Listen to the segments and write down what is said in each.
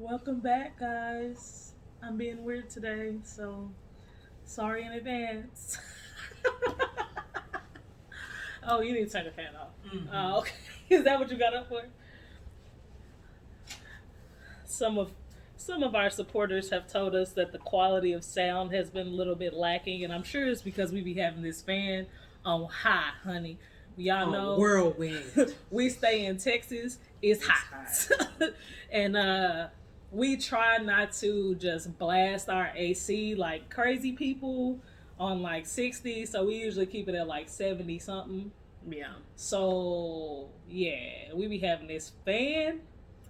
Welcome back, guys. I'm being weird today, so sorry in advance. Oh, you need to turn the fan off. Okay. Is that what you got up for? Some of some of our supporters have told us that the quality of sound has been a little bit lacking, and I'm sure it's because we be having this fan on high, honey. Y'all know whirlwind. we stay in Texas. It's hot. And we try not to just blast our AC like crazy people on like 60, so we usually keep it at like 70 something. Yeah. So yeah, we be having this fan.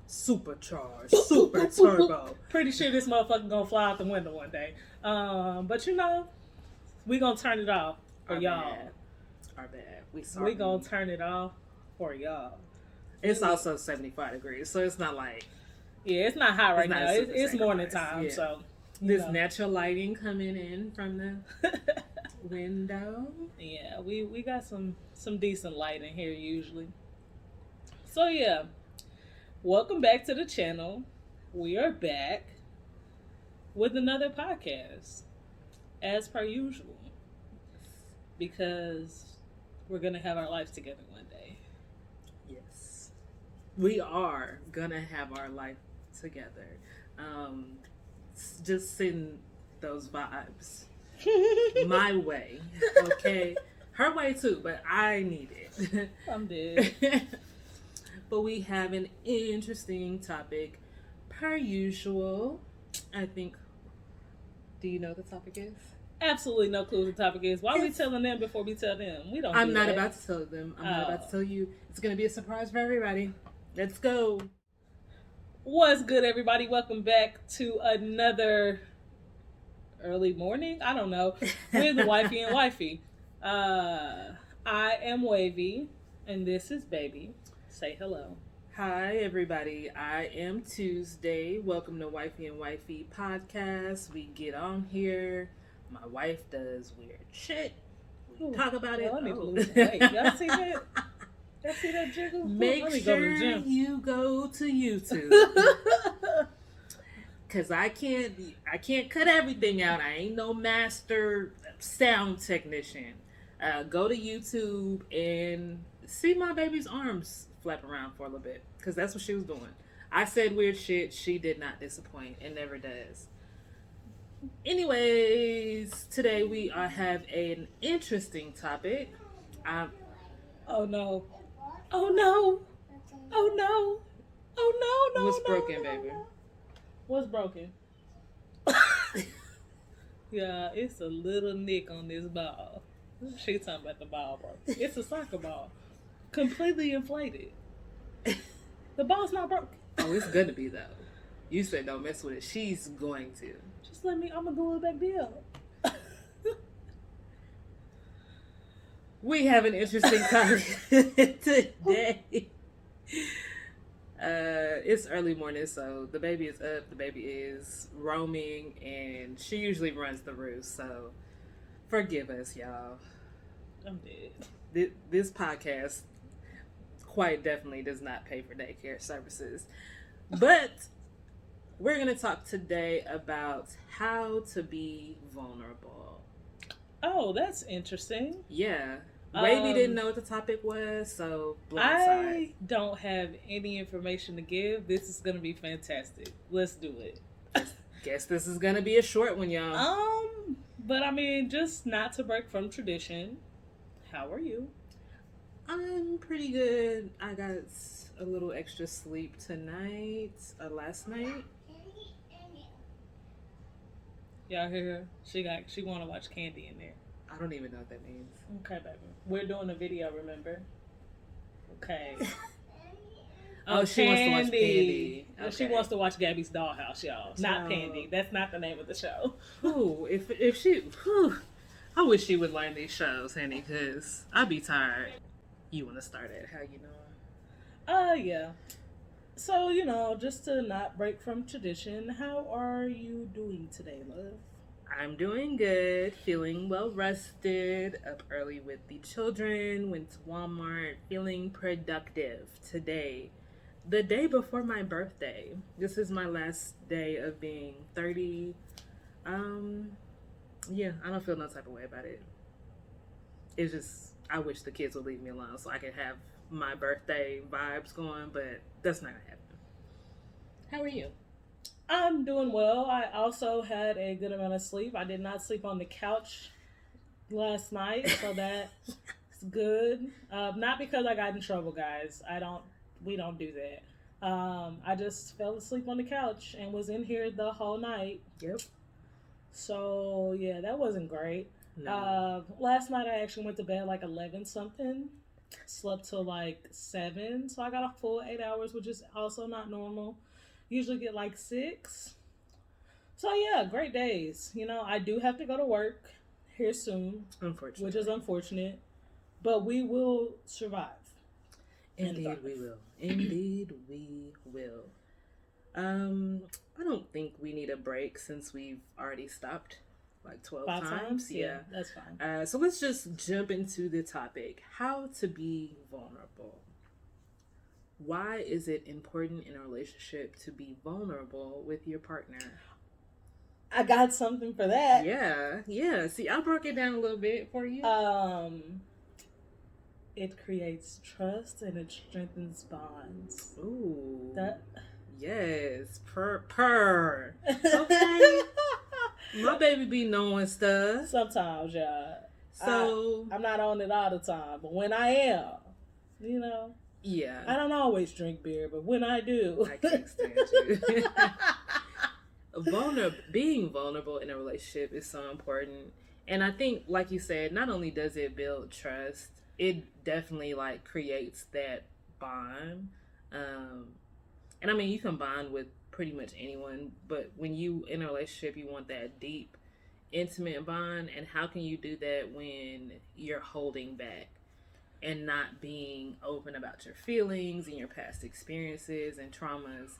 Supercharged. Super turbo. Pretty sure this motherfucker gonna fly out the window one day. But you know, we gonna turn it off for y'all. Our bad. We gonna turn it off for y'all. It's also 75 degrees, so it's not like... Yeah, it's not hot right not now. super It's morning sacrifice. time, Yeah. so... There's natural lighting coming in from the window. Yeah, we got some decent lighting here usually. So yeah, welcome back to the channel. We are back with another podcast, as per usual, because we're gonna have our lives together one day. Yes. We are gonna have our life together. Just send those vibes my way, okay? Her way too, but I need it. I'm dead. But we have an interesting topic, per usual. I think. Do you know what the topic is? Absolutely no clue what the topic is. Why are we telling them before we tell them? We don't. I'm do not that. about to tell them. I'm not about to tell you. It's gonna be a surprise for everybody. Let's go. What's good, everybody? Welcome back to another early morning. I don't know. With Wifey and Wifey. I am Wavy, and this is Baby. Say hello. Hi, everybody. I am Tuesday. Welcome to Wifey and Wifey podcast. We get on here. My wife does weird shit. We talk about it. Let me lose some weight. Y'all see that? Y'all see that jiggle? Make sure you go to YouTube. Cause I can't cut everything out. I ain't no master sound technician. Go to YouTube and see my baby's arms flap around for a little bit. Cause that's what she was doing. I said weird shit. She did not disappoint and never does. Anyways, today we have an interesting topic. Oh no. Oh no. Oh no. Oh no, no. What's broken, baby? What's broken? Yeah, it's a little nick on this ball. She talking about the ball, bro. It's a soccer ball. Completely inflated. The ball's not broken. Oh, it's gonna be though. You said don't mess with it. She's going to. Just let me, I'm gonna glue it back down. We have an interesting topic today. It's early morning, so the baby is up. The baby is roaming, and she usually runs the roost. So, forgive us, y'all. I'm dead. This podcast quite definitely does not pay for daycare services, but we're gonna talk today about how to be vulnerable. Oh, that's interesting. Yeah. Wavy didn't know what the topic was, so blindside. I don't have any information to give. This is gonna be fantastic. Let's do it. Guess this is gonna be a short one, y'all. But I mean, just not to break from tradition. How are you? I'm pretty good. I got a little extra sleep tonight, last night. Y'all hear her? She want to watch Candy in there. I don't even know what that means. Okay, baby. We're doing a video, remember? Okay. Oh, she wants to watch Candy. Okay. She wants to watch Gabby's Dollhouse, y'all. Not Pandy. That's not the name of the show. Ooh, if she... Whew, I wish she would learn these shows, honey, because I'd be tired. You want to start at how you know? Yeah. So, you know, just to not break from tradition, how are you doing today, love? I'm doing good, feeling well rested, up early with the children, went to Walmart, feeling productive today. the day before my birthday. This is my last day of being 30. Yeah, I don't feel no type of way about it. It's just, I wish the kids would leave me alone so I could have my birthday vibes going, but that's not gonna happen. How are you? I'm doing well. I also had a good amount of sleep. I did not sleep on the couch last night, so that's good. Not because I got in trouble, guys. We don't do that. I just fell asleep on the couch and was in here the whole night. Yep. So yeah, that wasn't great. No. Last night I actually went to bed like 11 something. Slept till like 7, so I got a full 8 hours, which is also not normal. Usually get like 6. So yeah, great days. I do have to go to work here soon, Unfortunately. which is unfortunate, but we will survive. Indeed we will. Indeed we will. I don't think we need a break since we've already stopped like 12 5 times. Yeah, that's fine. So let's just jump into the topic. How to be vulnerable. Why is it important in a relationship to be vulnerable with your partner? I got something for that. Yeah. See, I broke it down a little bit for you. It creates trust and it strengthens bonds. Ooh. That. Yes. Purr. Okay. My baby be knowing stuff. Sometimes, yeah. So I'm not on it all the time, but when I am, yeah. I don't always drink beer, but when I do, I can't stand you. Being vulnerable in a relationship is so important, and I think, like you said, not only does it build trust, it definitely like creates that bond. And I mean, you can bond with pretty much anyone, but when you in a relationship, you want that deep, intimate bond. And how can you do that when you're holding back and not being open about your feelings and your past experiences and traumas?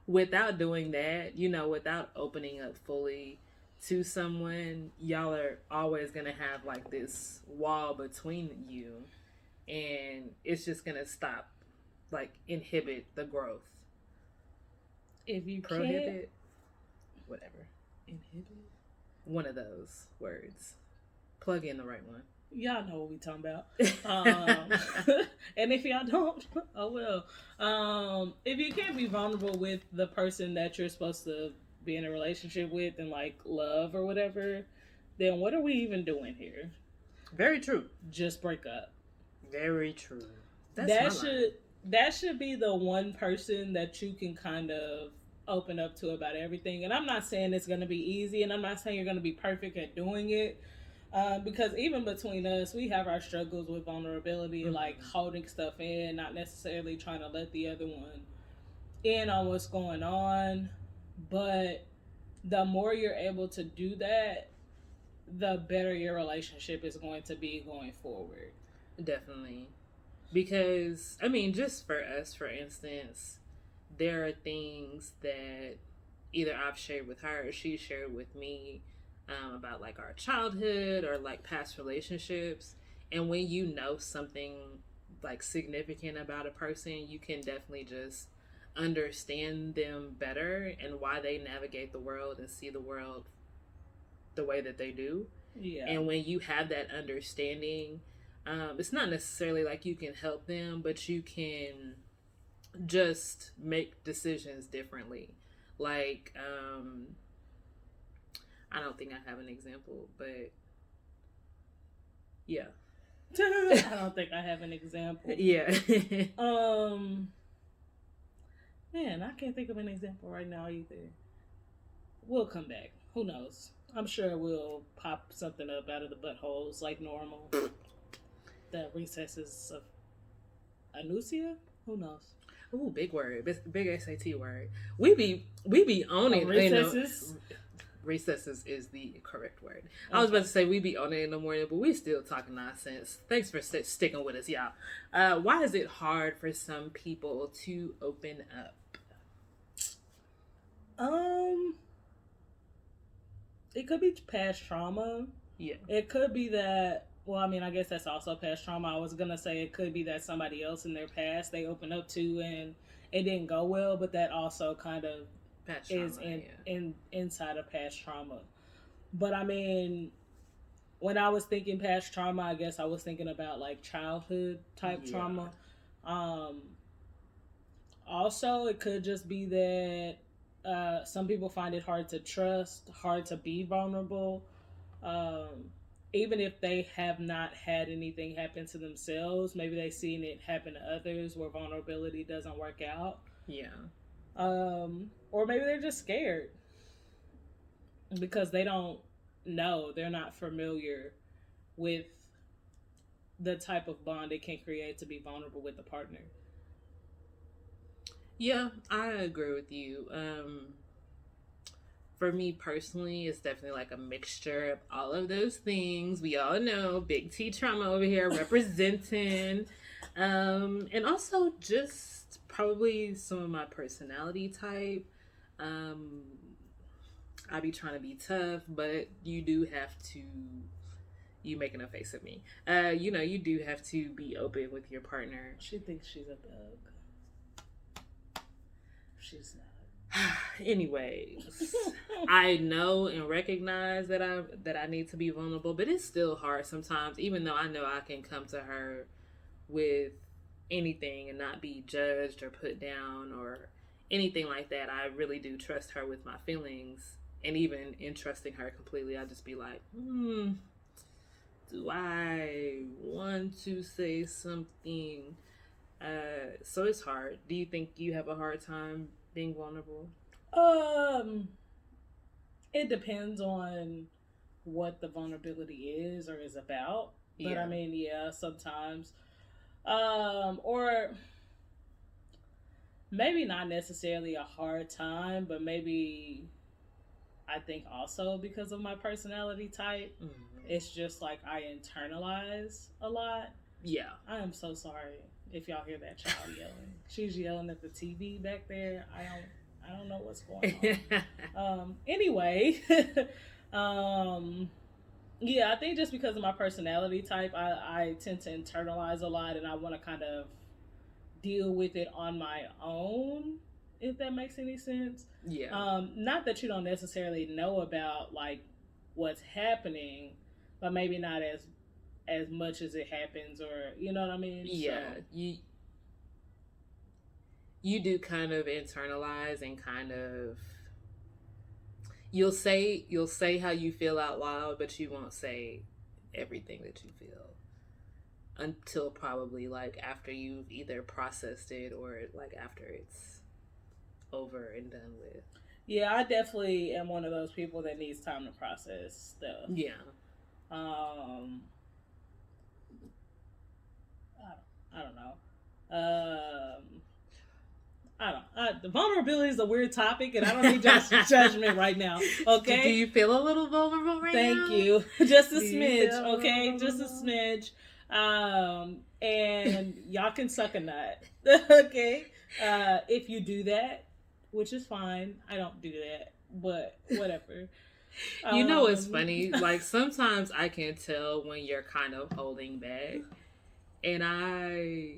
Without doing that, without opening up fully to someone, y'all are always gonna have like this wall between you, and it's just gonna stop, like, inhibit the growth. If you prohibit, whatever, inhibit, one of those words. Plug in the right one. Y'all know what we talking about. And if y'all don't, oh well. If you can't be vulnerable with the person that you're supposed to be in a relationship with and like love or whatever, then what are we even doing here? Very true. Just break up. Very true. That should be the one person that you can kind of open up to about everything. And I'm not saying it's going to be easy, and I'm not saying you're going to be perfect at doing it. Because even between us, we have our struggles with vulnerability, like holding stuff in, not necessarily trying to let the other one in on what's going on. But the more you're able to do that, the better your relationship is going to be going forward. Definitely. Because, I mean, just for us, for instance, there are things that either I've shared with her or she shared with me, about like our childhood or like past relationships. And when you know something like significant about a person, you can definitely just understand them better and why they navigate the world and see the world the way that they do. Yeah. And when you have that understanding, it's not necessarily like you can help them, but you can just make decisions differently. Like, I don't think I have an example, but yeah. I don't think I have an example. Yeah. Man, I can't think of an example right now either. We'll come back. Who knows? I'm sure we'll pop something up out of the buttholes like normal. The recesses of Anusia? Who knows? Ooh, big word. Big SAT word. We be owning recesses. Recesses is the correct word. I was about to say we be on it in the morning, but we still talking nonsense. Thanks for sticking with us, y'all. Why is it hard for some people to open up? It could be past trauma. Yeah. It could be that Well, I mean, I guess that's also past trauma. I was gonna say it could be that somebody else in their past they opened up to and it didn't go well, but that also kind of Past is trauma, yeah. in inside of past trauma. But I mean, when I was thinking past trauma, I guess I was thinking about like childhood type Yeah. trauma. Um, Also, it could just be that some people find it hard to trust, hard to be vulnerable, um, even if they have not had anything happen to themselves. Maybe they've seen it happen to others where vulnerability doesn't work out. Yeah. Or maybe they're just scared because they don't know, they're not familiar with the type of bond it can create to be vulnerable with a partner. Yeah, I agree with you. For me personally, it's definitely like a mixture of all of those things. We all know big T trauma over here representing. And also just probably some of my personality type. Um, I be trying to be tough, but you do have to. You making a face at me. You do have to be open with your partner. She thinks she's a thug. She's not. Anyways, I know and recognize that I need to be vulnerable, but it's still hard sometimes. Even though I know I can come to her with anything and not be judged or put down or anything like that, I really do trust her with my feelings. And even in trusting her completely, I just be like, do I want to say something? So it's hard. Do you think you have a hard time being vulnerable? Um, it depends on what the vulnerability is or is about. But Yeah. I mean, yeah, sometimes. Or maybe not necessarily a hard time, but maybe I think also because of my personality type, it's just like I internalize a lot. Yeah. I am so sorry if y'all hear that child yelling. She's yelling at the TV back there. I don't know what's going on. Anyway, yeah, I think just because of my personality type, I tend to internalize a lot, and I want to kind of deal with it on my own. If that makes any sense. Yeah. Not that you don't necessarily know about like what's happening, but maybe not as much as it happens, or you know what I mean. Yeah. So, you do kind of internalize and kind of you'll say how you feel out loud, but you won't say everything that you feel until probably like after you've either processed it or like after it's over and done with. yeah, I definitely am one of those people that needs time to process stuff. Yeah. Um, I don't know. The vulnerability is a weird topic, and I don't need y'all's judgment right now. Okay. Do you feel a little vulnerable right now? Thank you. Just a Do you smidge, feel okay? Just a vulnerable? smidge. And y'all can suck a nut, okay? If you do that, which is fine. I don't do that, but whatever. You know what's funny? Like sometimes I can tell when you're kind of holding back, and I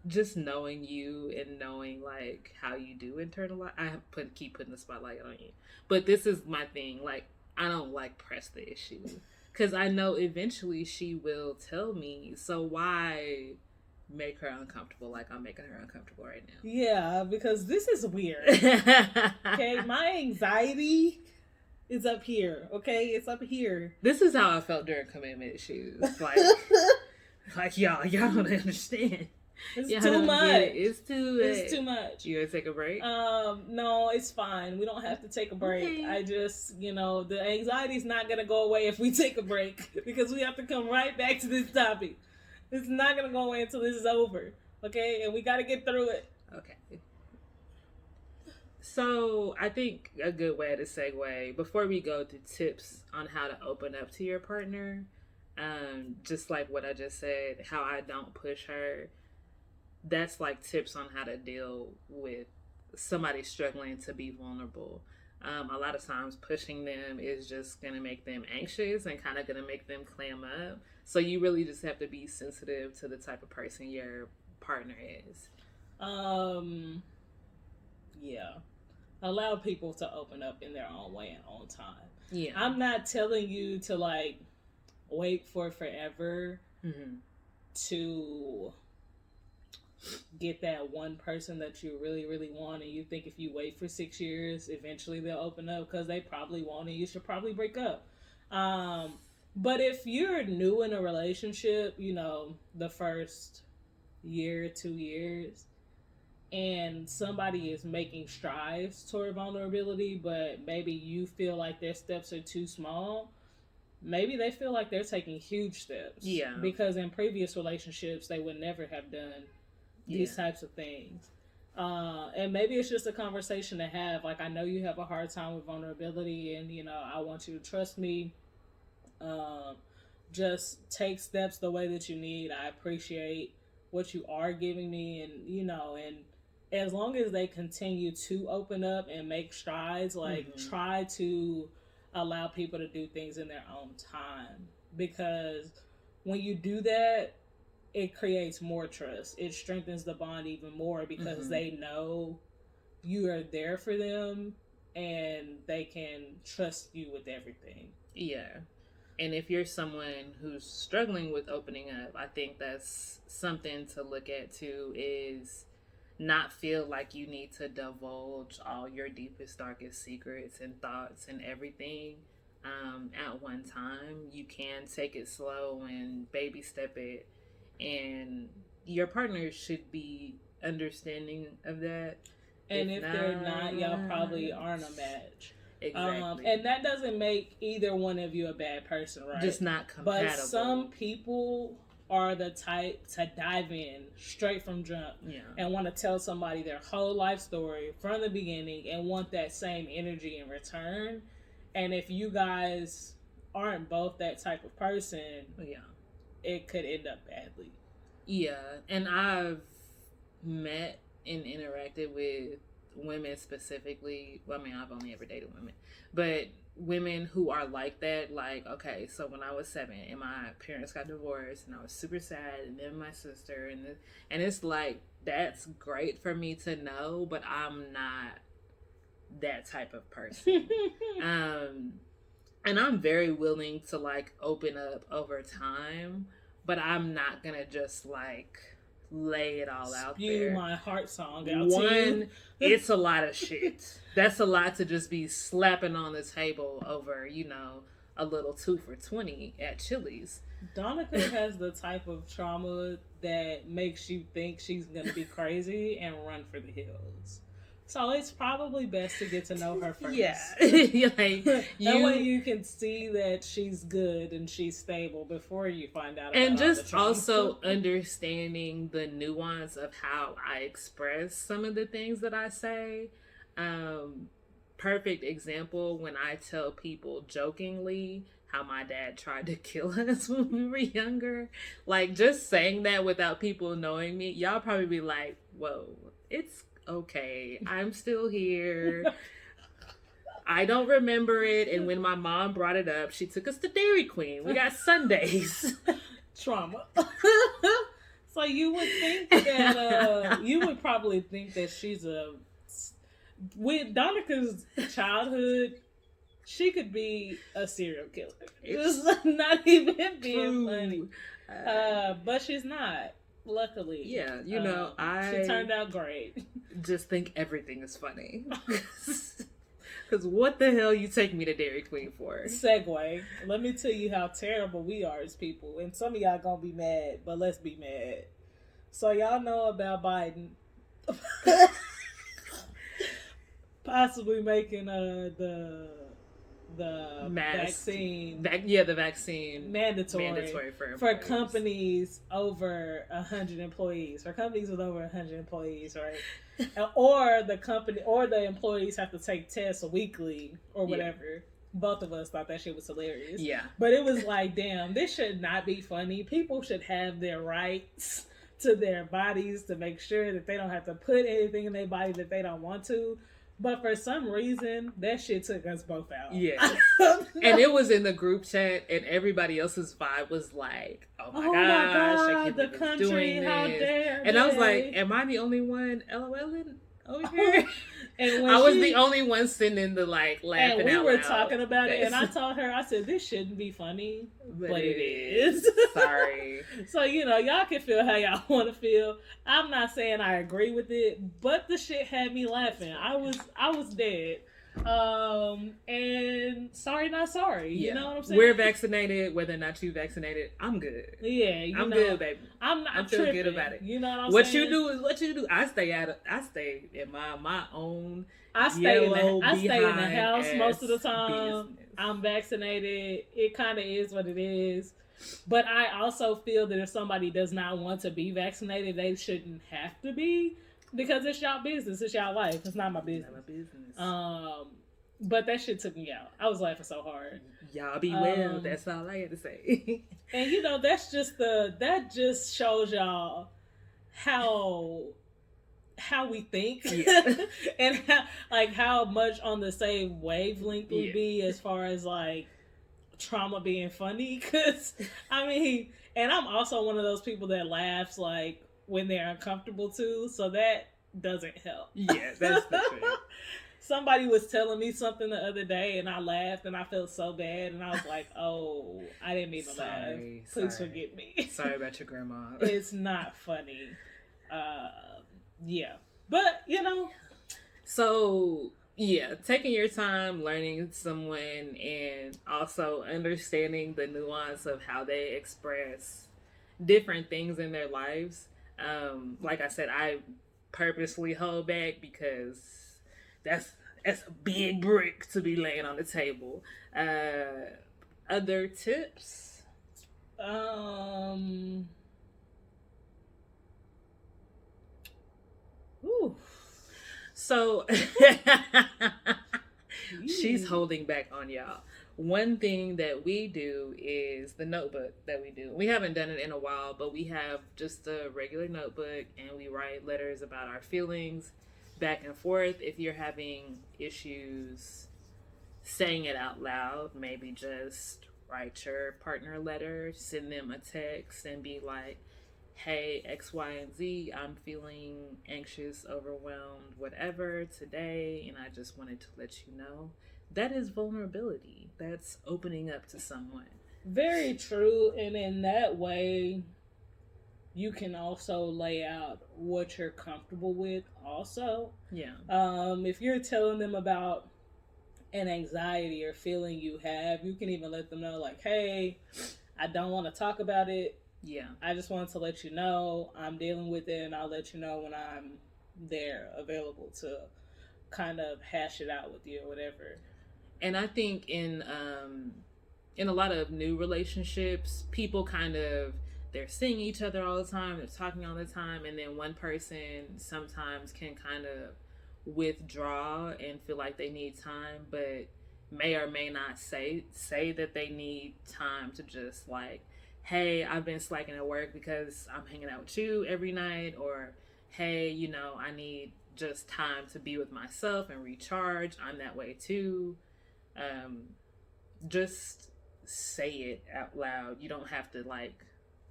just knowing you and knowing like how you do internalize. Keep putting the spotlight on you, but this is my thing. Like I don't like press the issue because I know eventually she will tell me. So why make her uncomfortable like I'm making her uncomfortable right now? Yeah, because this is weird. Okay, my anxiety is up here. Okay, it's up here. This is how I felt during commitment issues. Like y'all don't understand. It's Y'all too don't much. get it. It's too much. You gonna take a break? No, it's fine. We don't have to take a break. Okay. I just, the anxiety's not gonna go away if we take a break because we have to come right back to this topic. It's not gonna go away until this is over. Okay, and we got to get through it. Okay. So I think a good way to segue before we go to tips on how to open up to your partner, just like what I just said, how I don't push her. That's like tips on how to deal with somebody struggling to be vulnerable. A lot of times pushing them is just going to make them anxious and kind of going to make them clam up. So you really just have to be sensitive to the type of person your partner is. Yeah. Allow people to open up in their own way and own time. Yeah. I'm not telling you to like wait for forever to get that one person that you really, really want, and you think if you wait for 6 years, eventually they'll open up, because they probably won't, and you should probably break up. But if you're new in a relationship, you know, the first year, 2 years, and somebody is making strides toward vulnerability, but maybe you feel like their steps are too small, maybe they feel like they're taking huge steps. Yeah. Because in previous relationships, they would never have done these types of things. And maybe it's just a conversation to have. Like, I know you have a hard time with vulnerability, and, you know, I want you to trust me. Just take steps the way that you need. I appreciate what you are giving me, and, you know, and as long as they continue to open up and make strides, like, try to allow people to do things in their own time. Because when you do that, it creates more trust. It strengthens the bond even more, because they know you are there for them and they can trust you with everything. Yeah. And if you're someone who's struggling with opening up, I think that's something to look at too, is not feel like you need to divulge all your deepest, darkest secrets and thoughts and everything at one time. You can take it slow and baby step it. And your partner should be understanding of that. And if they're not, y'all probably aren't a match. Exactly. And that doesn't make either one of you a bad person, right? Just not compatible. But some people are the type to dive in straight from jump and want to tell somebody their whole life story from the beginning and want that same energy in return. And if you guys aren't both that type of person, it could end up badly. Yeah, and I've met and interacted with women specifically. Well, I mean, I've only ever dated women, but women who are like that. Like, okay, so when I was 7 and my parents got divorced and I was super sad, and then my sister, and it's like, that's great for me to know, but I'm not that type of person. And I'm very willing to like open up over time, but I'm not gonna just like lay it all out there. Spew my heart song out to you. It's a lot of shit. That's a lot to just be slapping on the table over, you know, a little 2 for $20 at Chili's. Donica has the type of trauma that makes you think she's gonna be crazy and run for the hills. So it's probably best to get to know her first. Yeah. Like, that way you can see that she's good and she's stable before you find out about and all just the trauma. Also understanding the nuance of how I express some of the things that I say. Perfect example, when I tell people jokingly how my dad tried to kill us when we were younger. Like, just saying that without people knowing me, y'all probably be like, whoa, it's okay, I'm still here. I don't remember it. And when my mom brought it up, she took us to Dairy Queen. We got Sundays. Trauma. So you would think that you would probably think that she's with Donica's childhood, she could be a serial killer. It's not even being funny. But she's not. Luckily. Yeah, you know, she turned out great. Just think everything is funny. Because what the hell you take me to Dairy Queen for? Segue. Let me tell you how terrible we are as people. And some of y'all gonna be mad, but let's be mad. So y'all know about Biden possibly making the vaccine. The vaccine mandatory for companies over 100 employees. For companies with over 100 employees, right? Or the company or the employees have to take tests weekly or whatever. Yeah. Both of us thought that shit was hilarious. Yeah. But it was like, damn, this should not be funny. People should have their rights to their bodies to make sure that they don't have to put anything in their body that they don't want to. But for some reason, that shit took us both out. Yeah. And it was in the group chat, and everybody else's vibe was like, oh my gosh, I can't the believe country, it's doing how this. dare And I was like, they? am I the only one LOLing over here? And I was the only one sending the like laughing and we out were loud. talking about it, and I told her, I said, this shouldn't be funny, but it is. Sorry. So, y'all can feel how y'all want to feel. I'm not saying I agree with it, but the shit had me laughing. I was dead. And sorry, not sorry. You know what I'm saying? We're vaccinated, whether or not you vaccinated. I'm good. Yeah, I'm good, baby. I'm not. I feel tripping. good about it. You know what I'm what saying? What you do is what you do. I stay in my own. I stay in the house most of the time. Business. I'm vaccinated. It kind of is what it is. But I also feel that if somebody does not want to be vaccinated, they shouldn't have to be, because it's y'all business. It's y'all life. It's not my business. Not my business. But that shit took me out. I was laughing so hard. Y'all be well. That's all I had to say. And that just shows y'all how we think, and how much on the same wavelength we be as far as like trauma being funny. Because and I'm also one of those people that laughs like when they're uncomfortable too, so that doesn't help. Yeah, that's the thing. Somebody was telling me something the other day, and I laughed, and I felt so bad, and I was like, "Oh, I didn't mean to laugh. Please forgive me. Sorry about your grandma. It's not funny." Yeah, but So taking your time, learning someone, and also understanding the nuance of how they express different things in their lives. Like I said, I purposely hold back because that's a big brick to be laying on the table. Other tips? Ooh. So she's holding back on y'all. One thing that we do is the notebook that we do. We haven't done it in a while, but we have just a regular notebook, and we write letters about our feelings back and forth. If you're having issues saying it out loud, maybe just write your partner a letter, send them a text, and be like, hey, X, Y, and Z, I'm feeling anxious, overwhelmed, whatever today, and I just wanted to let you know. That is vulnerability. That's opening up to someone. Very true. And in that way, you can also lay out what you're comfortable with also. Yeah. If you're telling them about an anxiety or feeling you have, you can even let them know, like, hey, I don't want to talk about it. Yeah. I just wanted to let you know I'm dealing with it, and I'll let you know when I'm there, available to kind of hash it out with you or whatever. And I think in a lot of new relationships, people they're seeing each other all the time, they're talking all the time, and then one person sometimes can kind of withdraw and feel like they need time, but may or may not say that they need time to just like, hey, I've been slacking at work because I'm hanging out with you every night, or hey, I need just time to be with myself and recharge. I'm that way too. Just say it out loud. You don't have to like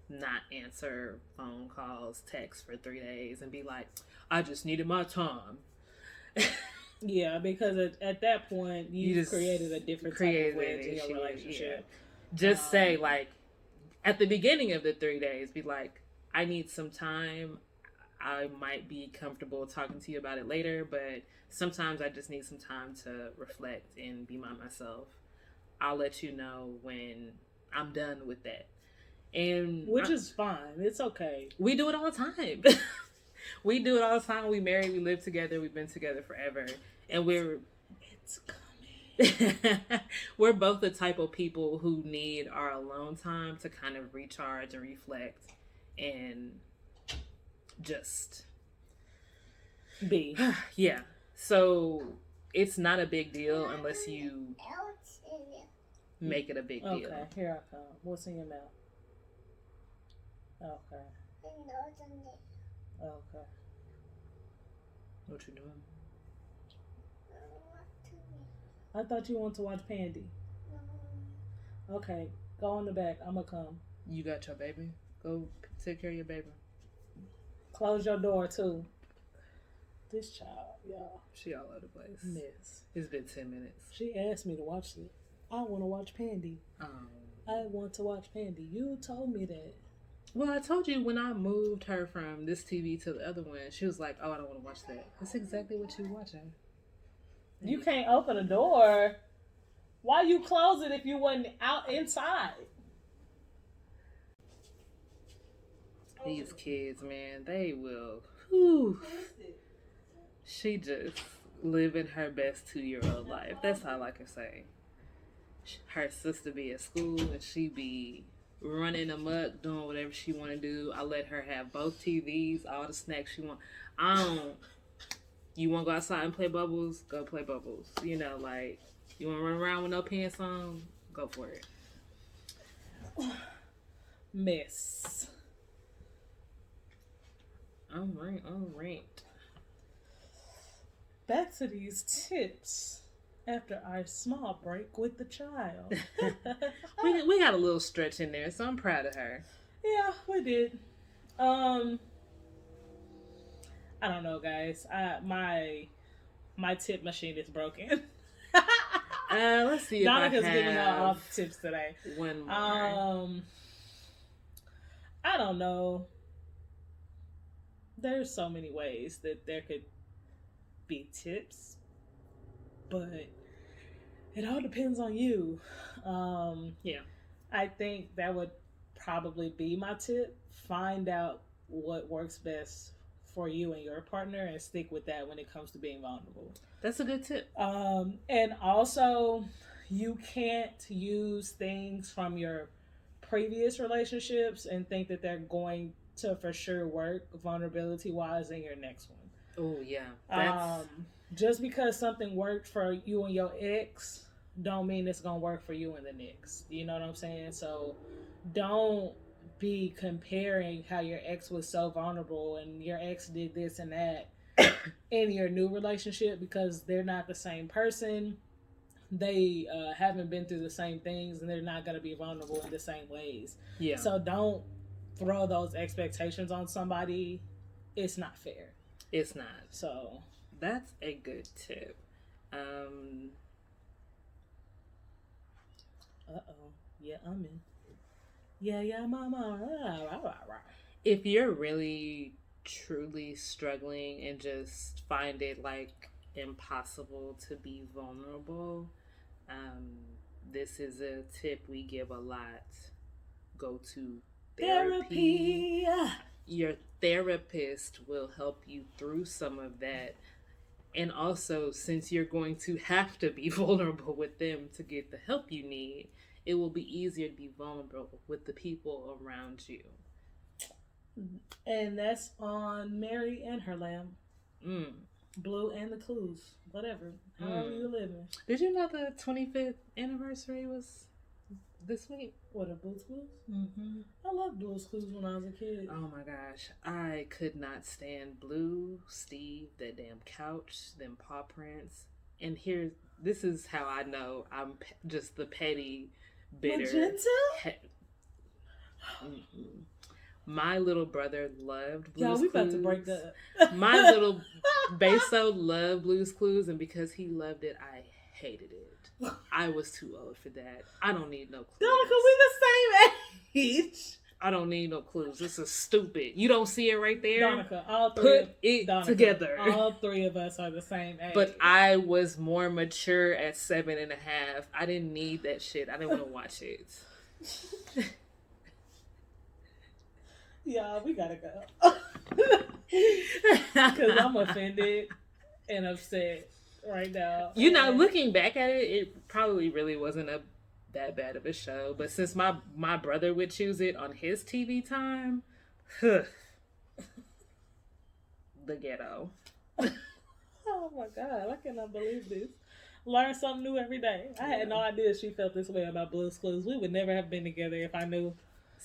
not answer phone calls, texts for 3 days and be like, I just needed my time. Yeah, because at that point you just created a different type of wedge in your relationship. Yeah. Just say like at the beginning of the 3 days, be like, I need some time. I might be comfortable talking to you about it later, but sometimes I just need some time to reflect and be by myself. I'll let you know when I'm done with that. And which is fine. It's okay. We do it all the time. We do it all the time. We married, we live together, we've been together forever. And it's coming. We're both the type of people who need our alone time to kind of recharge and reflect and just be. Yeah. So it's not a big deal unless you make it a big deal. Okay, here I come. What's in your mouth? Okay. Okay. What you doing? I thought you wanted to watch Pandy. Okay, go in the back. I'm gonna come. You got your baby? Go take care of your baby. Close your door too. This child, y'all. She all over the place. Miss. It's been 10 minutes. She asked me to watch it. I want to watch Pandy. I want to watch Pandy. You told me that. Well, I told you when I moved her from this TV to the other one, she was like, "Oh, I don't want to watch that." That's exactly what you're watching. You can't open a door. Why you close it if you wasn't out inside? These kids, man, they will. Whew. She just living her best 2-year-old life. That's all I can say. Her sister be at school and she be running amok, doing whatever she want to do. I let her have both TVs, all the snacks she want. You want to go outside and play bubbles? Go play bubbles. You know, like, you want to run around with no pants on? Go for it. Miss. All right. Back to these tips after our small break with the child. we got a little stretch in there, so I'm proud of her. Yeah, we did. I don't know, guys. My tip machine is broken. Let's see if Donica's I have giving out all the tips today. One more. I don't know. There's so many ways that there could be tips, but it all depends on you. Yeah. I think that would probably be my tip. Find out what works best for you and your partner and stick with that when it comes to being vulnerable. That's a good tip. And also, you can't use things from your previous relationships and think that they're going to for sure work vulnerability wise in your next one. Oh yeah. Just because something worked for you and your ex don't mean it's gonna work for you and the next. You know what I'm saying? So don't be comparing how your ex was so vulnerable and your ex did this and that in your new relationship, because they're not the same person. They haven't been through the same things and they're not going to be vulnerable in the same ways. Yeah. So don't throw those expectations on somebody. It's not fair. It's not. So that's a good tip. Yeah, I'm in. Yeah, mama. If you're really truly struggling and just find it like impossible to be vulnerable, this is a tip we give a lot. Go to therapy. Your therapist will help you through some of that. And also, since you're going to have to be vulnerable with them to get the help you need, it will be easier to be vulnerable with the people around you. And that's on Mary and her lamb. Blue and the Clues. Whatever. However you living. Did you know the 25th anniversary was this week? What, a Blue's Clues? Mm-hmm. I loved Blue's Clues when I was a kid. Oh my gosh. I could not stand Blue, Steve, that damn couch, them paw prints. And this is how I know I'm just the petty, bitter. Magenta? My little brother loved Blue's Clues. We about to break up. My little Beso loved Blue's Clues, and because he loved it, I hated it. I was too old for that. I don't need no clues. Donica, we the same age. I don't need no clues. This is stupid. You don't see it right there? Donica, together. All three of us are the same age. But I was more mature at 7.5. I didn't need that shit. I didn't want to watch it. Yeah, we gotta go. Because I'm offended and upset right now. You know, looking back at it, it probably really wasn't that bad of a show. But since my brother would choose it on his TV time, the ghetto. Oh my God, I cannot believe this. Learn something new every day. I had no idea she felt this way about Blue's Clues. We would never have been together if I knew.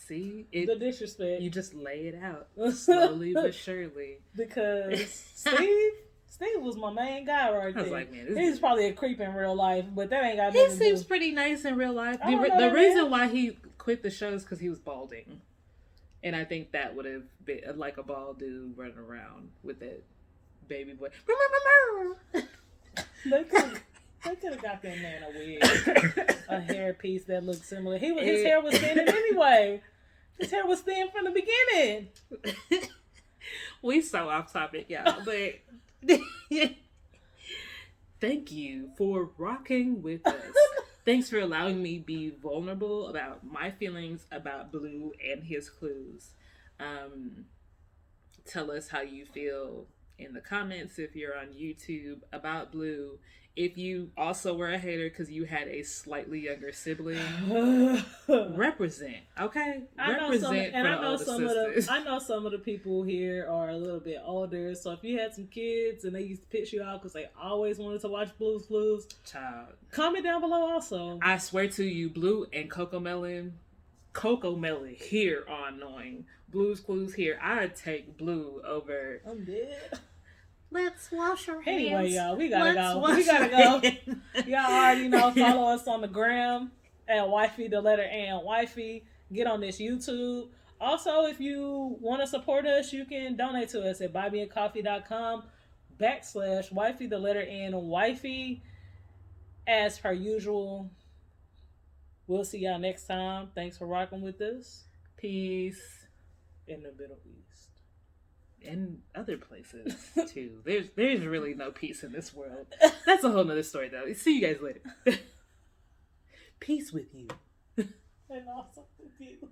See? The disrespect. You just lay it out. Slowly but surely. Because Steve, Steve was my main guy right there. I was like, man, he's probably a creep in real life, but that ain't got he nothing to seems do. pretty nice in real life. I don't know The that reason man. why he quit the show is because he was balding, and I think that would have been like a bald dude running around with that baby boy. They could have got that man a wig, a hair piece that looked similar. His hair was thinning anyway. His hair was thin from the beginning. We so off topic, y'all, but thank you for rocking with us. Thanks for allowing me to be vulnerable about my feelings about Blue and his clues. Tell us how you feel in the comments if you're on YouTube about Blue. If you also were a hater because you had a slightly younger sibling, represent, okay? I know some of the people here are a little bit older. So if you had some kids and they used to pitch you out because they always wanted to watch Blue's Clues, child, comment down below also. I swear to you, Blue and Coco Melon here on Annoying. Blue's Clues here. I'd take Blue over. I'm dead. Let's wash our hands. Anyway, y'all, we gotta go. Y'all already know. Follow us on the gram at Wifey, the letter and Wifey. Get on this YouTube. Also, if you want to support us, you can donate to us at buymeacoffee.com/Wifey, the letter and Wifey. As per usual, we'll see y'all next time. Thanks for rocking with us. Peace. In the Middle East. And other places too. There's really no peace in this world. That's a whole nother story though. See you guys later. Peace with you. And also with you.